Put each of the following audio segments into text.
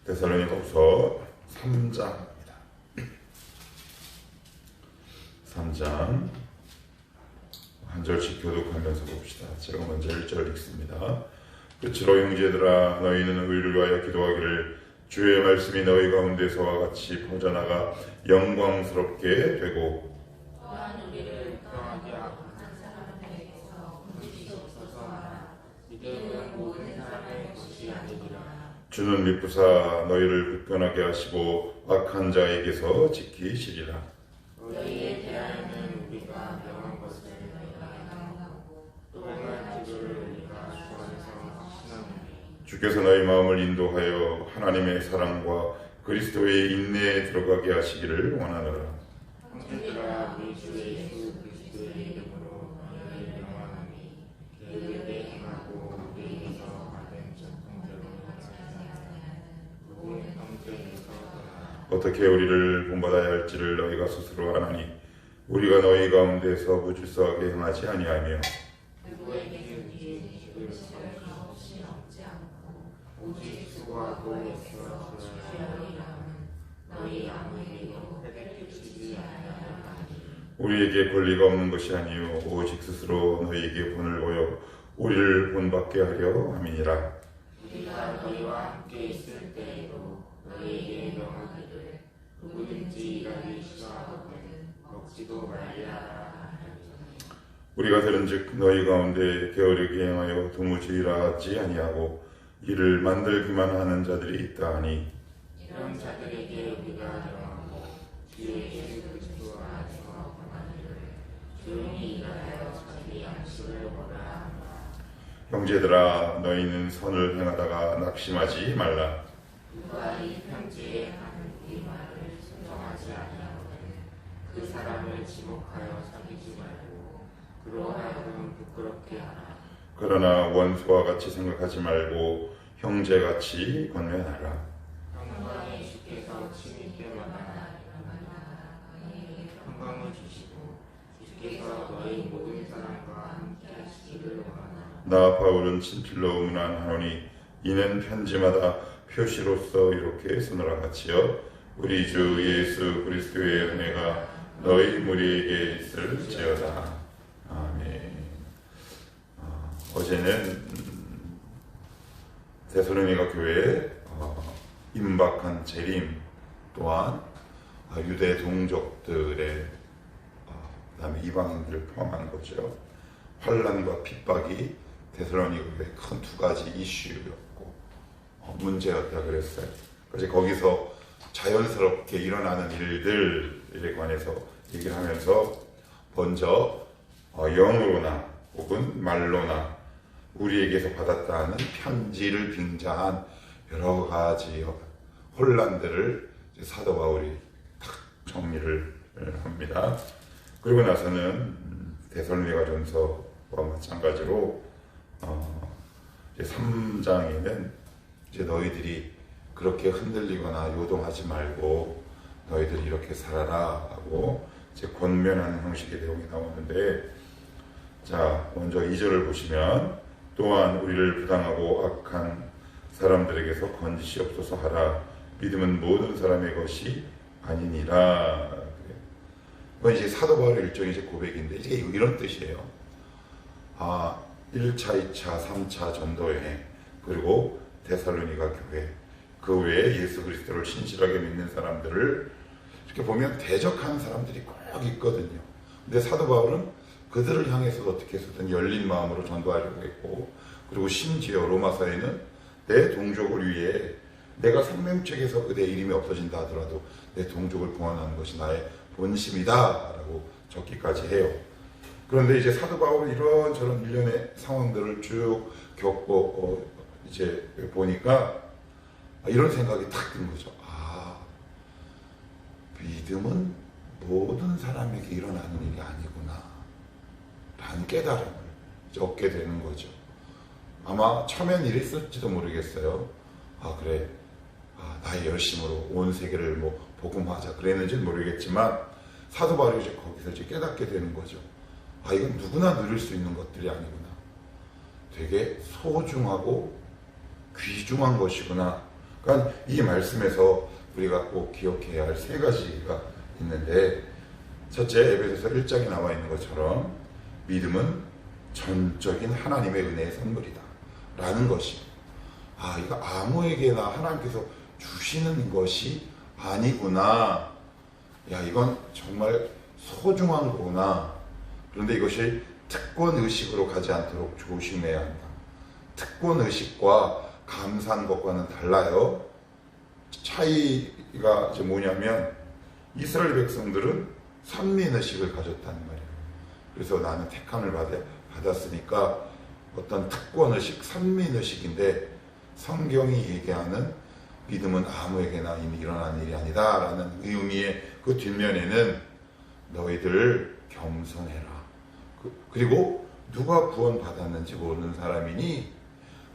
데살로니가후서 3장입니다. 3장 한 절씩 교독하면서 봅시다. 제가 먼저 1절 읽습니다. 끝으로 형제들아 너희는 의를 위하여 기도하기를 주의 말씀이 너희 가운데서와 같이 퍼져나가 영광스럽게 되고 또한 우리를 평하게 하고 한 사람에게서 부딪히소서 하라. 이들은 모든 사람의 것이 아니니라. 주는 미쁘사 너희를 굳건하게 하시고 악한 자에게서 지키시리라. 너희에 대하여는 우리가 명한 것을 너희가 행하고 또 행할 기도를 우리가 주 안에서 확신하노니 주께서 너희 마음을 인도하여 하나님의 사랑과 그리스도의 인내에 들어가게 하시기를 원하노라. 형제들아 우리 주 예수 그리스도의 이름으로 너희를 명하노니 계획에 행하고 우리에게서 받은 전통대로 행하는 모든 형제에게서 떠나 어떻게 우리를 본받아야 할지를 너희가 스스로 아나니 우리가 너희 가운데서 무질서하게 행하지 아니하며 누구에게든지 지식을 시험이 없이 얻지 않고 오직 수고하고 애써 주의하리라면 너희 아무에게도 혜택 끼치지 아니하리니 우리에게 권리가 없는 것이 아니요 오직 스스로 너희에게 본을 보여 우리를 본받게 하려 함이니라. 우리가 너희와 함께 있을 때에도 너희에게 명하기를 누구든지 일하기 싫어하거든 먹지도 말리하라 하니 우리가 들은즉 너희 가운데 게으르게 행하여 도무지 일하지 아니하고 이를 만들기만 하는 자들이 있다 하니 이런 자들에게 우리가 명하고 주 예수 그리스도 안에서 권하기를 조용히 일하여 자기 양식을 먹으라 하노라. 형제들아 너희는 선을 행하다가 낙심하지 말라. 누가 이 편지에 하는 이 말을 순종하지 아니하거든 그 사람을 지목하여 사귀지 말고 그로 하여금 부끄럽게 하라. 그러나 원수와 같이 생각하지 말고 형제같이 권면하라. 평강의 주께서 친히 때마다 너희에게 평강을 주시고 주께서 너희 모든 사람과 함께 하시기를 원하나. 나 바울은 친필로 문안하노니 이는 편지마다 표시로서 이렇게 쓰노라 같이요 우리 주 예수 그리스도의 은혜가 너희 무리에게 있을지어다. 아멘. 어제는 데살로니가 교회에 임박한 재림 또한 유대 동족들의 그다음에 이방인들을 포함한 거죠. 환난과 핍박이 데살로니가 교회의 큰 두 가지 이슈였고 문제였다 그랬어요. 그래서 거기서 자연스럽게 일어나는 일들에 관해서 얘기를 하면서 먼저 영으로나 혹은 말로나 우리에게서 받았다는 편지를 빙자한 여러 가지 혼란들을 사도 바울이 탁 정리를 합니다. 그리고 나서는 데살로니가전서와 마찬가지로 3장에는 이제 너희들이 그렇게 흔들리거나 요동하지 말고 너희들이 이렇게 살아라 하고 이제 권면하는 형식의 내용이 나오는데, 자 먼저 2절을 보시면 또한 우리를 부당하고 악한 사람들에게서 건지시옵소서 하라. 믿음은 모든 사람의 것이 아니니라. 그건 이제 사도 바울의 일종의 이제 고백인데 이게 이런 뜻이에요. 1차, 2차, 3차 전도여행 그리고 데살로니가 교회 그 외에 예수 그리스도를 신실하게 믿는 사람들을 이렇게 보면 대적하는 사람들이 꼭 있거든요. 근데 사도 바울은 그들을 향해서 어떻게 해서든 열린 마음으로 전도하려고 했고, 그리고 심지어 로마서에는 내 동족을 위해 내가 생명책에서 내 이름이 없어진다 하더라도 내 동족을 구원하는 것이 나의 본심이다 라고 적기까지 해요. 그런데 이제 사도 바울은 이런저런 일련의 상황들을 쭉 겪고 이제 보니까 이런 생각이 탁 든 거죠. 믿음은 모든 사람에게 일어나는 일이 아니구나 라는 깨달음을 얻게 되는 거죠. 아마 처음엔 이랬을지도 모르겠어요. 그래 나의 열심으로 온 세계를 복음하자 그랬는지는 모르겠지만 사도 바울이 이제 거기서 이제 깨닫게 되는 거죠. 이건 누구나 누릴 수 있는 것들이 아니구나. 되게 소중하고 귀중한 것이구나 그러니까 이 말씀에서 우리가 꼭 기억해야 할 세 가지가 있는데, 첫째, 에베소서 1장에 나와 있는 것처럼 믿음은 전적인 하나님의 은혜의 선물이다 라는 것이, 이거 아무에게나 하나님께서 주시는 것이 아니구나, 이건 정말 소중한 거구나. 그런데 이것이 특권의식으로 가지 않도록 조심해야 한다. 특권의식과 감사한 것과는 달라요. 차이가 이제 뭐냐면, 이스라엘 백성들은 선민의식을 가졌다는 말이에요. 그래서 나는 택함을 받았으니까 어떤 특권의식, 선민의식인데, 성경이 얘기하는 믿음은 아무에게나 일어나는 일이 아니다 라는 의미의 그 뒷면에는 너희들 겸손해라. 그리고 누가 구원받았는지 모르는 사람이니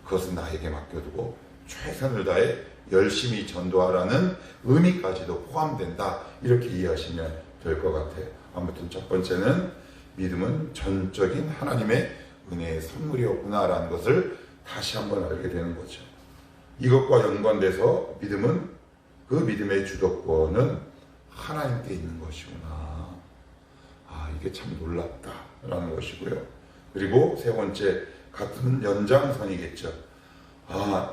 그것은 나에게 맡겨두고 최선을 다해 열심히 전도하라는 의미까지도 포함된다. 이렇게 이해하시면 될 것 같아요. 아무튼 첫 번째는 믿음은 전적인 하나님의 은혜의 선물이었구나라는 것을 다시 한번 알게 되는 거죠. 이것과 연관돼서 믿음은, 그 믿음의 주도권은 하나님께 있는 것이구나. 이게 참 놀랍다라는 것이고요. 그리고 세 번째, 같은 연장선이겠죠.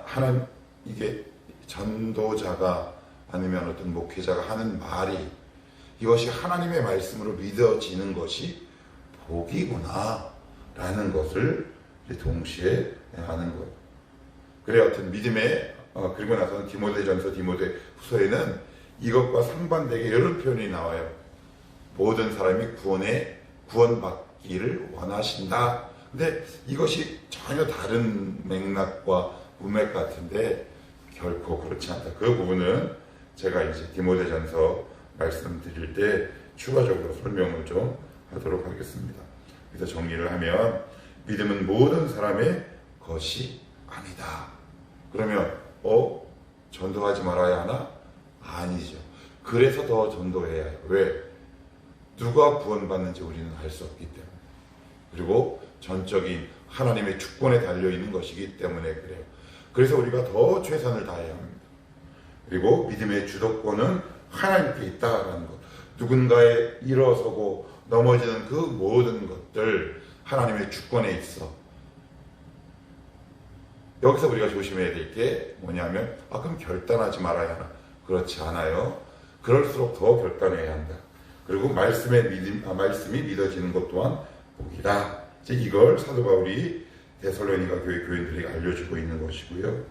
하나님, 이게 전도자가 아니면 어떤 목회자가 하는 말이, 이것이 하나님의 말씀으로 믿어지는 것이 복이구나 라는 것을 동시에 아는 거예요. 그래, 하여튼 믿음의, 그리고 나서는 디모데전서, 디모데후서에는 이것과 상반되게 이런 표현이 나와요. 모든 사람이 구원받기를 원하신다. 근데 이것이 전혀 다른 맥락과 문맥 같은데 결코 그렇지 않다. 그 부분은 제가 이제 디모데전서 말씀드릴 때 추가적으로 설명을 좀 하도록 하겠습니다. 그래서 정리를 하면, 믿음은 모든 사람의 것이 아니다. 그러면 전도하지 말아야 하나? 아니죠. 그래서 더 전도해야 해요. 왜? 누가 구원받는지 우리는 알 수 없기 때문에. 그리고 전적인 하나님의 주권에 달려있는 것이기 때문에 그래요. 그래서 우리가 더 최선을 다해야 합니다. 그리고 믿음의 주도권은 하나님께 있다라는 것. 누군가에 일어서고 넘어지는 그 모든 것들 하나님의 주권에 있어. 여기서 우리가 조심해야 될 게 뭐냐면, 그럼 결단하지 말아야 하나? 그렇지 않아요. 그럴수록 더 결단해야 한다. 그리고 말씀이 믿어지는 것 또한 복이다. 이걸 사도 바울이 데살로니가 교회 교인들에게 알려주고 있는 것이고요.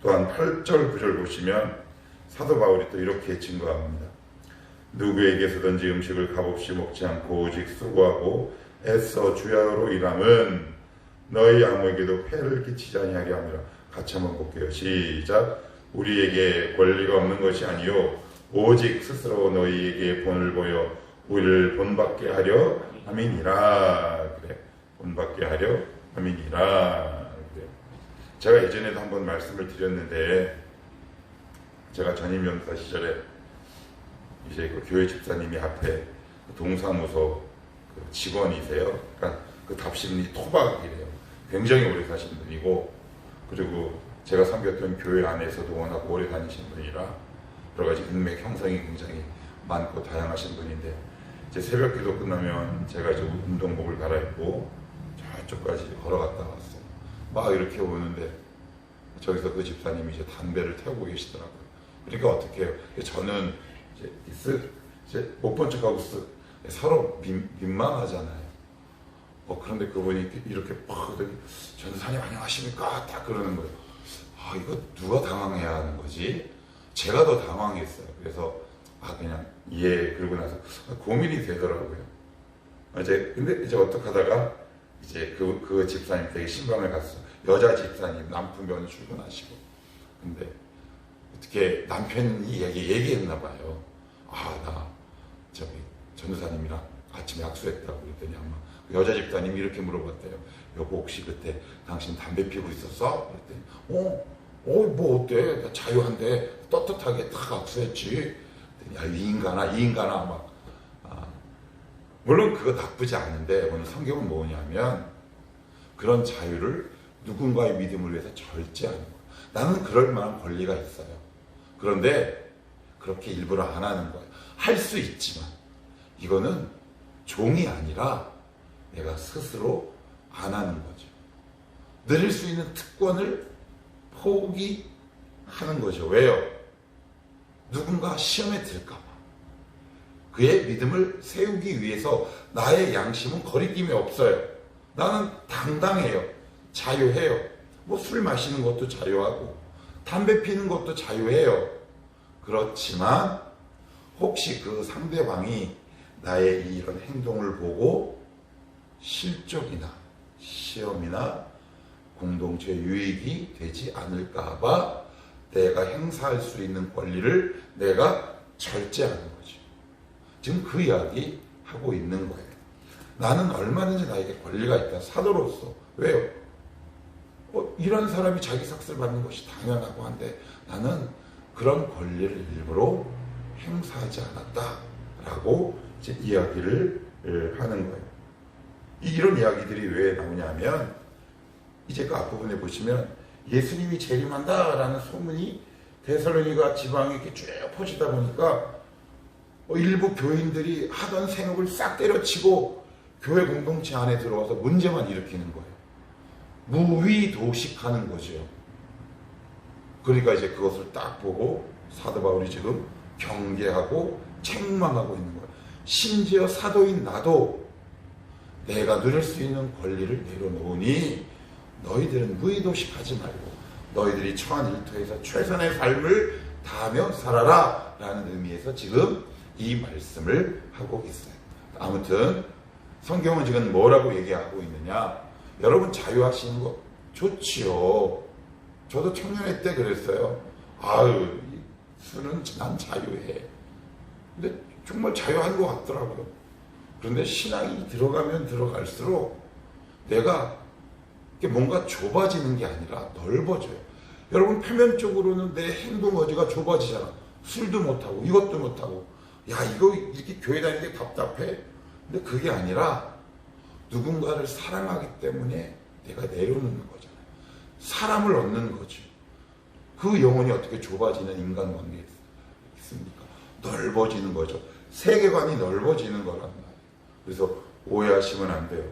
또한 8절 9절 보시면 사도 바울이 또 이렇게 증거합니다. 누구에게서든지 음식을 값없이 먹지 않고 오직 수고하고 애써 주야로 일함은 너희 아무에게도 폐를 끼치지 아니하게 함이라. 같이 한번 볼게요. 시작. 우리에게 권리가 없는 것이 아니요 오직 스스로 너희에게 본을 보여 우리를 본받게 하려 함이니라. 그래. 본받게 하려 함이니라. 그래. 제가 예전에도 한번 말씀을 드렸는데, 제가 전임 연사 시절에 이제 그 교회 집사님이 앞에 동사무소 그 직원이세요. 그러니까 그 답심리 토박이래요. 굉장히 오래 사신 분이고, 그리고 제가 섬겼던 교회 안에서도 워낙 오래 다니신 분이라 여러 가지 인맥 형성이 굉장히 많고 다양하신 분인데, 이제 새벽 기도 끝나면 제가 이제 운동복을 갈아입고 저쪽까지 걸어갔다 왔어요. 막 이렇게 오는데 저기서 그 집사님이 이제 담배를 태우고 계시더라고요. 그러니까 어떻게 해요? 저는 이제 못 본 척하고 서로 민망하잖아요. 그런데 그분이 이렇게 팍 전사님 안녕하십니까? 딱 그러는 거예요. 이거 누가 당황해야 하는 거지? 제가 더 당황했어요. 그래서 그냥 그러고 나서 고민이 되더라고요. 근데 이제 어떻게 하다가 이제 그 집사님 댁에 신방을 갔어. 여자 집사님, 남편분 출근하시고. 근데 어떻게 남편이 얘기했나 봐요. 나 저기 전도사님이랑 아침에 약속했다고 그랬더니 아마 여자 집사님이 이렇게 물어봤대요. 여보 혹시 그때 당신 담배 피우고 있었어? 그랬더니 뭐 어때? 나 자유한데 떳떳하게 딱 악수했지. 이 인간아 막. 물론 그거 나쁘지 않은데 오늘 성경은 뭐냐면 그런 자유를 누군가의 믿음을 위해서 절제하는 거예요. 나는 그럴 만한 권리가 있어요. 그런데 그렇게 일부러 안 하는 거예요. 할 수 있지만 이거는 종이 아니라 내가 스스로 안 하는 거죠. 누릴 수 있는 특권을 포기하는 거죠. 왜요? 누군가 시험에 들까 봐. 그의 믿음을 세우기 위해서 나의 양심은 거리낌이 없어요. 나는 당당해요. 자유해요. 뭐 술 마시는 것도 자유하고 담배 피는 것도 자유해요. 그렇지만 혹시 그 상대방이 나의 이런 행동을 보고 실족이나 시험이나 공동체 유익이 되지 않을까 봐 내가 행사할 수 있는 권리를 내가 절제하는 거죠. 지금 그 이야기 하고 있는 거예요. 나는 얼마든지 나에게 권리가 있다. 사도로서. 왜요? 이런 사람이 자기 삭스를 받는 것이 당연하고 한데 나는 그런 권리를 일부러 행사하지 않았다라고 이제 이야기를 하는 거예요. 이런 이야기들이 왜 나오냐면 이제 그 앞부분에 보시면 예수님이 재림한다라는 소문이 데살로니가 지방에 이렇게 쭉 퍼지다 보니까 일부 교인들이 하던 생업을 싹 때려치고 교회 공동체 안에 들어와서 문제만 일으키는 거예요. 무위도식하는 거죠. 그러니까 이제 그것을 딱 보고 사도 바울이 지금 경계하고 책망하고 있는 거예요. 심지어 사도인 나도 내가 누릴 수 있는 권리를 내려놓으니 너희들은 무위도식하지 말고 너희들이 처한 일터에서 최선의 삶을 다하며 살아라 라는 의미에서 지금 이 말씀을 하고 있어요. 아무튼 성경은 지금 뭐라고 얘기하고 있느냐, 여러분 자유하시는 거 좋지요. 저도 청년회 때 그랬어요. 아유, 술은 난 자유해. 근데 정말 자유한 것 같더라고요. 그런데 신앙이 들어가면 들어갈수록 내가 뭔가 좁아지는 게 아니라 넓어져요. 여러분 표면적으로는 내 행동 거지가 좁아지잖아. 술도 못하고 이것도 못하고 야 이거 이렇게 교회 다니는 게 답답해. 근데 그게 아니라 누군가를 사랑하기 때문에 내가 내려놓는 거잖아요. 사람을 얻는 거죠. 그 영혼이 어떻게 좁아지는 인간관계에 있습니까? 넓어지는 거죠. 세계관이 넓어지는 거란 말이에요. 그래서 오해하시면 안 돼요.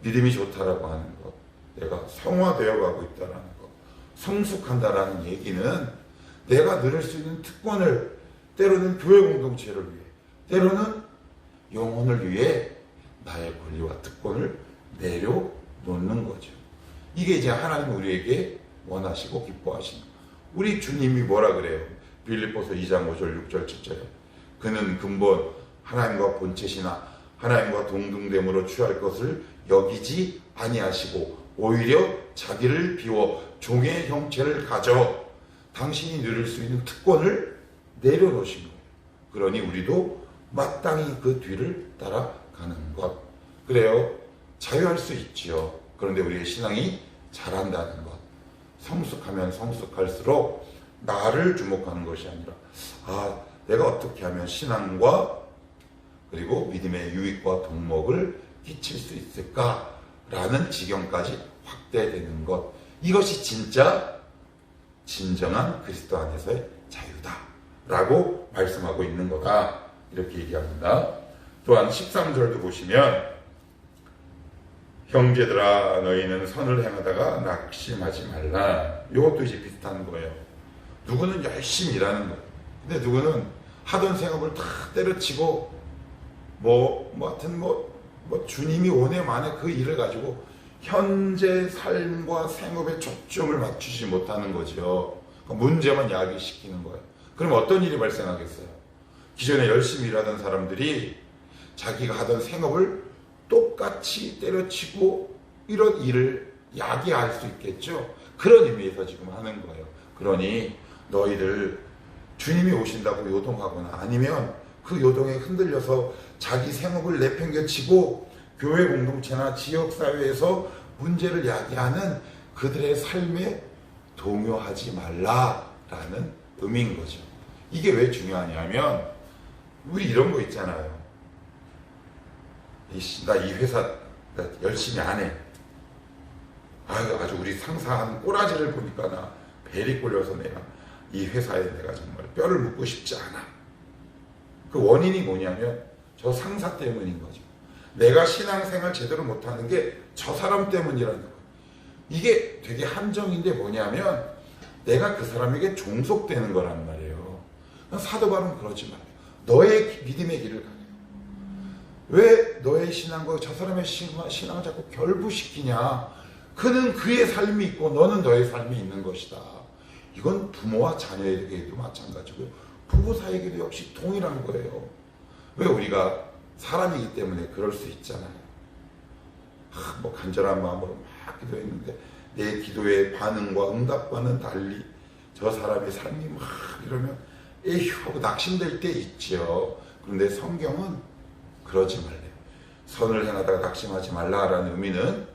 믿음이 좋다라고 하는 것, 내가 성화되어 가고 있다라는 것, 성숙한다라는 얘기는 내가 누릴 수 있는 특권을 때로는 교회 공동체를 위해, 때로는 영혼을 위해 나의 권리와 특권을 내려놓는 거죠. 이게 이제 하나님 우리에게 원하시고 기뻐하시는, 우리 주님이 뭐라 그래요? 빌립보서 2장 5절 6절 7절에 그는 근본 하나님과 본체시나 하나님과 동등됨으로 취할 것을 여기지 아니하시고 오히려 자기를 비워 종의 형체를 가져 당신이 누릴 수 있는 특권을 내려놓으신 거예요. 그러니 우리도 마땅히 그 뒤를 따라가는 것. 그래요. 자유할 수 있지요. 그런데 우리의 신앙이 자란다는 것. 성숙하면 성숙할수록 나를 주목하는 것이 아니라 내가 어떻게 하면 신앙과 그리고 믿음의 유익과 동목을 끼칠 수 있을까라는 지경까지 확대되는 것. 이것이 진정한 그리스도 안에서의 자유다라고 말씀하고 있는 거다. 이렇게 얘기합니다. 또한 13절도 보시면 형제들아 너희는 선을 행하다가 낙심하지 말라. 이것도 이제 비슷한 거예요. 누구는 열심히 일하는 거예요. 근데 누구는 하던 생업을 다 때려치고 하여튼 주님이 오네 만에 그 일을 가지고 현재 삶과 생업에 초점을 맞추지 못하는 거죠. 그러니까 문제만 야기시키는 거예요. 그럼 어떤 일이 발생하겠어요? 기존에 열심히 일하던 사람들이 자기가 하던 생업을 똑같이 때려치고 이런 일을 야기할 수 있겠죠. 그런 의미에서 지금 하는 거예요. 그러니 너희들 주님이 오신다고 요동하거나 아니면 그 요동에 흔들려서 자기 생업을 내팽개치고 교회 공동체나 지역사회에서 문제를 야기하는 그들의 삶에 동요하지 말라라는 의미인 거죠. 이게 왜 중요하냐면 우리 이런 거 있잖아요. 나 이 회사 열심히 안 해. 아주 우리 상사 하는 꼬라지를 보니까 나 벨이 꼴려서 내가 이 회사에 내가 정말 뼈를 묻고 싶지 않아. 그 원인이 뭐냐면 저 상사 때문인 거죠. 내가 신앙생활 제대로 못하는 게 저 사람 때문이라는 거예요. 이게 되게 함정인데 뭐냐면 내가 그 사람에게 종속되는 거란 말이에요. 사도 바울은 그러지 말아요. 너의 믿음의 길을 가요. 왜 너의 신앙과 저 사람의 신앙을 자꾸 결부시키냐. 그는 그의 삶이 있고 너는 너의 삶이 있는 것이다. 이건 부모와 자녀에게도 마찬가지고요. 부부 사이에게도 역시 동일한 거예요. 왜 우리가 사람이기 때문에 그럴 수 있잖아요. 뭐 간절한 마음으로 막 기도했는데 내 기도의 반응과 응답과는 달리 저 사람의 삶이 막 이러면 에휴 하고 낙심될 때 있죠. 그런데 성경은 그러지 말래요. 선을 행하다가 낙심하지 말라라는 의미는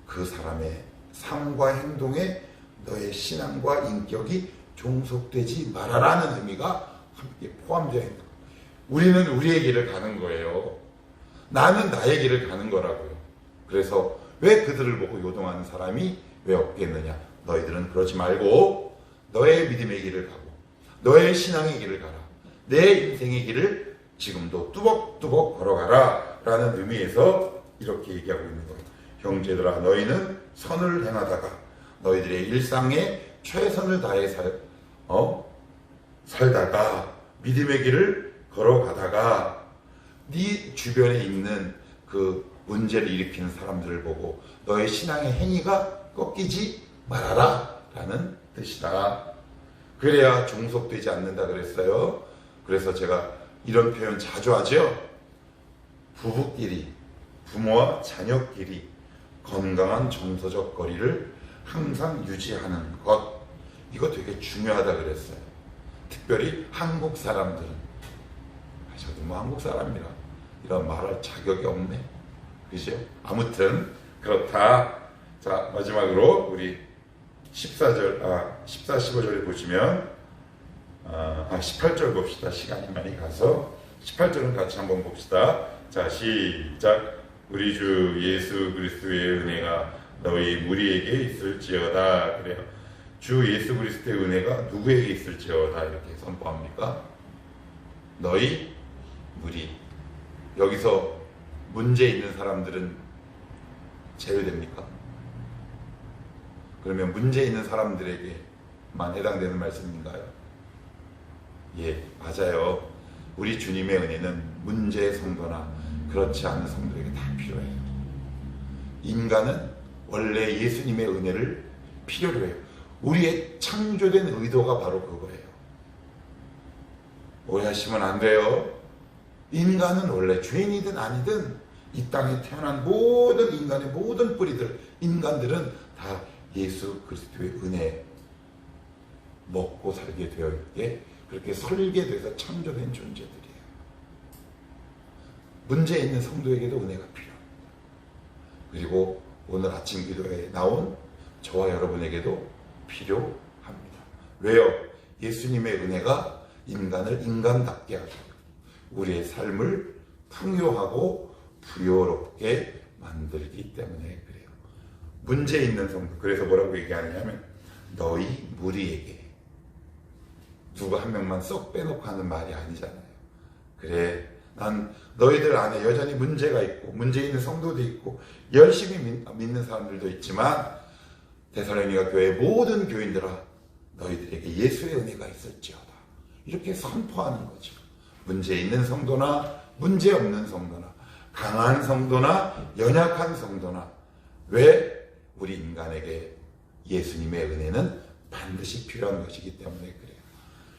그 사람의 삶과 행동에 너의 신앙과 인격이 종속되지 말아라는 의미가 함께 포함되어 있는 거예요. 우리는 우리의 길을 가는 거예요. 나는 나의 길을 가는 거라고요. 그래서 왜 그들을 보고 요동하는 사람이 왜 없겠느냐. 너희들은 그러지 말고 너의 믿음의 길을 가고 너의 신앙의 길을 가라. 내 인생의 길을 지금도 뚜벅뚜벅 걸어가라 라는 의미에서 이렇게 얘기하고 있는 거예요. 형제들아 너희는 선을 행하다가 너희들의 일상에 최선을 다해 살다가 믿음의 길을 걸어가다가 네 주변에 있는 그 문제를 일으키는 사람들을 보고 너의 신앙의 행위가 꺾이지 말아라 라는 뜻이다. 그래야 종속되지 않는다 그랬어요. 그래서 제가 이런 표현 자주 하죠. 부부끼리, 부모와 자녀끼리 건강한 정서적 거리를 항상 유지하는 것, 이거 되게 중요하다 그랬어요. 특별히 한국 사람들은, 저도 뭐 한국 사람이라 이런 말할 자격이 없네, 그죠? 아무튼 그렇다. 자, 마지막으로 우리 14절, 14, 15절에 보시면 18절 봅시다. 시간이 많이 가서 18절은 같이 한번 봅시다. 자, 시작. 우리 주 예수 그리스도의 은혜가 너희 무리에게 있을지어다. 그래요. 주 예수 그리스도의 은혜가 누구에게 있을지어다 이렇게 선포합니까? 너희 무리. 여기서 문제 있는 사람들은 제외됩니까? 그러면 문제 있는 사람들에게만 해당되는 말씀인가요? 예, 맞아요. 우리 주님의 은혜는 문제의 성도나 그렇지 않은 성도에게 다 필요해요. 인간은 원래 예수님의 은혜를 필요로 해요. 우리의 창조된 의도가 바로 그거예요. 오해하시면 안 돼요. 인간은 원래 죄인이든 아니든 이 땅에 태어난 모든 인간의 모든 뿌리들, 인간들은 다 예수 그리스도의 은혜 먹고 살게 되어 있게 그렇게 설계돼서 창조된 존재들이에요. 문제 있는 성도에게도 은혜가 필요합니다. 그리고 오늘 아침 기도에 나온 저와 여러분에게도 필요합니다. 왜요? 예수님의 은혜가 인간을 인간답게 하고 우리의 삶을 풍요하고 부요롭게 만들기 때문에 그래요. 문제 있는 성도, 그래서 뭐라고 얘기하느냐면 너희 무리에게, 누구 한 명만 쏙 빼놓고 하는 말이 아니잖아요. 그래, 난 너희들 안에 여전히 문제가 있고 문제 있는 성도도 있고 열심히 믿는 사람들도 있지만 데살로니가 교회 모든 교인들아 너희들에게 예수의 은혜가 있을지어다 이렇게 선포하는 거죠. 문제 있는 성도나 문제 없는 성도나 강한 성도나 연약한 성도나, 왜? 우리 인간에게 예수님의 은혜는 반드시 필요한 것이기 때문에 그래요.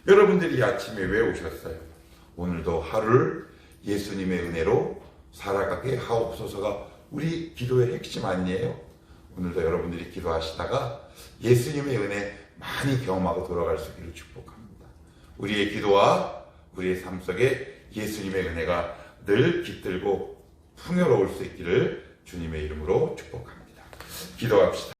여러분들이 아침에 왜 오셨어요? 오늘도 하루를 예수님의 은혜로 살아가게 하옵소서가 우리 기도의 핵심 아니에요? 오늘도 여러분들이 기도하시다가 예수님의 은혜 많이 경험하고 돌아갈 수 있기를 축복합니다. 우리의 기도와 우리의 삶 속에 예수님의 은혜가 늘 깃들고 풍요로울 수 있기를 주님의 이름으로 축복합니다. 기도합시다.